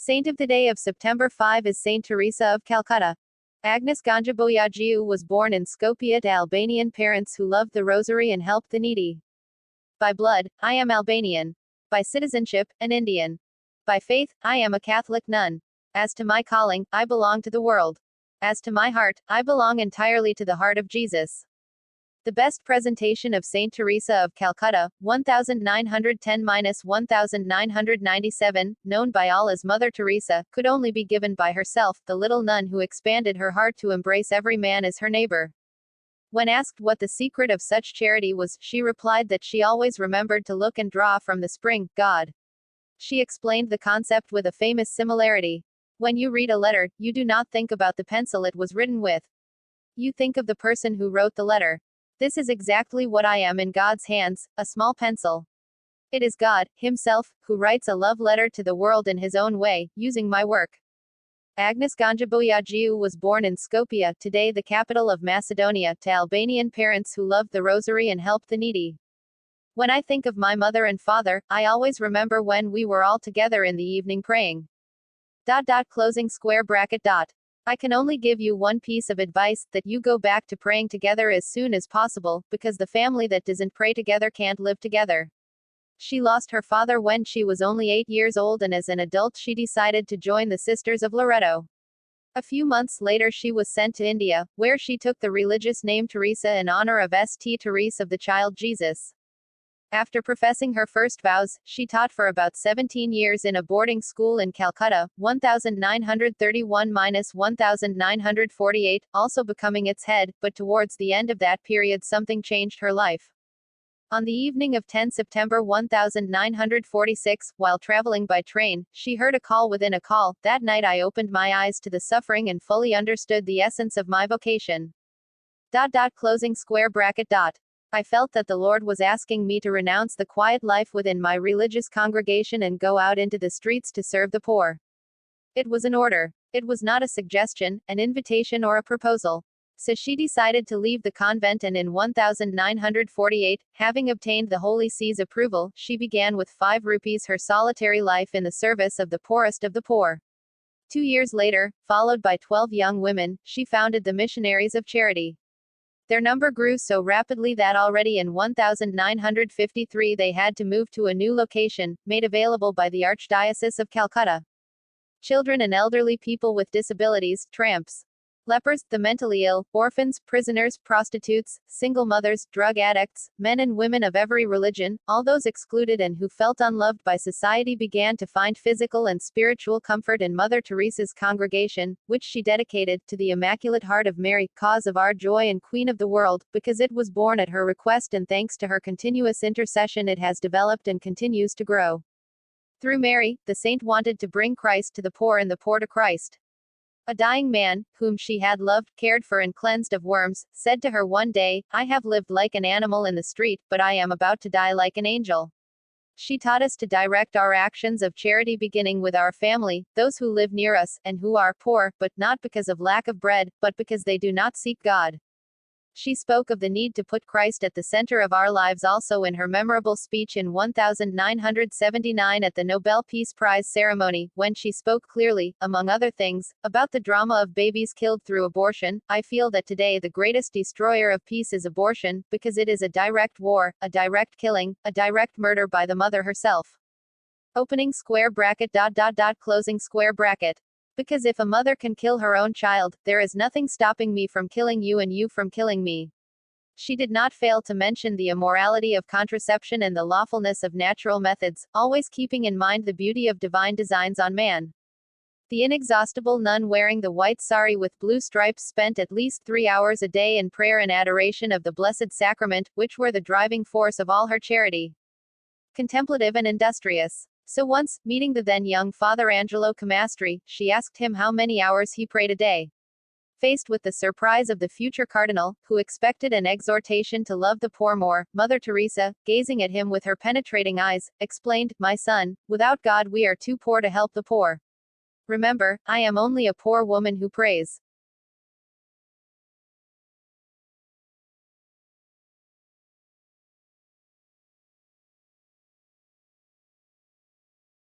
Saint of the day of September 5 is Saint Teresa of Calcutta. Agnes Ganjaboyagiu was born in Skopje to Albanian parents who loved the rosary and helped the needy. By blood, I am Albanian. By citizenship, an Indian. By faith, I am a Catholic nun. As to my calling, I belong to the world. As to my heart, I belong entirely to the heart of Jesus. The best presentation of Saint Teresa of Calcutta, 1910-1997, known by all as Mother Teresa, could only be given by herself, the little nun who expanded her heart to embrace every man as her neighbor. When asked what the secret of such charity was, she replied that she always remembered to look and draw from the spring, God. She explained the concept with a famous similarity. When you read a letter, you do not think about the pencil it was written with. You think of the person who wrote the letter. This is exactly what I am in God's hands, a small pencil. It is God, Himself, who writes a love letter to the world in His own way, using my work. Agnes Ganjaboyagiu was born in Skopje, today the capital of Macedonia, to Albanian parents who loved the rosary and helped the needy. When I think of my mother and father, I always remember when we were all together in the evening praying. Closing square bracket. I can only give you one piece of advice, that you go back to praying together as soon as possible, because the family that doesn't pray together can't live together. She lost her father when she was only 8 years old, and as an adult she decided to join the Sisters of Loreto. A few months later she was sent to India, where she took the religious name Teresa in honor of St. Teresa of the Child Jesus. After professing her first vows, she taught for about 17 years in a boarding school in Calcutta, 1931–1948, also becoming its head, but towards the end of that period something changed her life. On the evening of 10 September 1946, while traveling by train, she heard a call within a call. That night I opened my eyes to the suffering and fully understood the essence of my vocation. Closing square bracket. I felt that the Lord was asking me to renounce the quiet life within my religious congregation and go out into the streets to serve the poor. It was an order. It was not a suggestion, an invitation or a proposal. So she decided to leave the convent, and in 1948, having obtained the Holy See's approval, she began with 5 rupees her solitary life in the service of the poorest of the poor. 2 years later, followed by 12 young women, she founded the Missionaries of Charity. Their number grew so rapidly that already in 1953 they had to move to a new location, made available by the Archdiocese of Calcutta. Children and elderly people with disabilities, tramps, lepers, the mentally ill, orphans, prisoners, prostitutes, single mothers, drug addicts, men and women of every religion, all those excluded and who felt unloved by society began to find physical and spiritual comfort in Mother Teresa's congregation, which she dedicated to the Immaculate Heart of Mary, cause of our joy and Queen of the world, because it was born at her request, and thanks to her continuous intercession it has developed and continues to grow. Through Mary, the saint wanted to bring Christ to the poor and the poor to Christ. A dying man, whom she had loved, cared for and cleansed of worms, said to her one day, "I have lived like an animal in the street, but I am about to die like an angel." She taught us to direct our actions of charity beginning with our family, those who live near us, and who are poor, but not because of lack of bread, but because they do not seek God. She spoke of the need to put Christ at the center of our lives also in her memorable speech in 1979 at the Nobel Peace Prize ceremony, when she spoke clearly, among other things, about the drama of babies killed through abortion. I feel that today the greatest destroyer of peace is abortion, because it is a direct war, a direct killing, a direct murder by the mother herself. Opening square bracket. Closing square bracket. Because if a mother can kill her own child, there is nothing stopping me from killing you and you from killing me. She did not fail to mention the immorality of contraception and the lawfulness of natural methods, always keeping in mind the beauty of divine designs on man. The inexhaustible nun wearing the white sari with blue stripes spent at least 3 hours a day in prayer and adoration of the Blessed Sacrament, which were the driving force of all her charity. Contemplative and industrious. So once, meeting the then young Father Angelo Camastri, she asked him how many hours he prayed a day. Faced with the surprise of the future cardinal, who expected an exhortation to love the poor more, Mother Teresa, gazing at him with her penetrating eyes, explained, "My son, without God we are too poor to help the poor. Remember, I am only a poor woman who prays."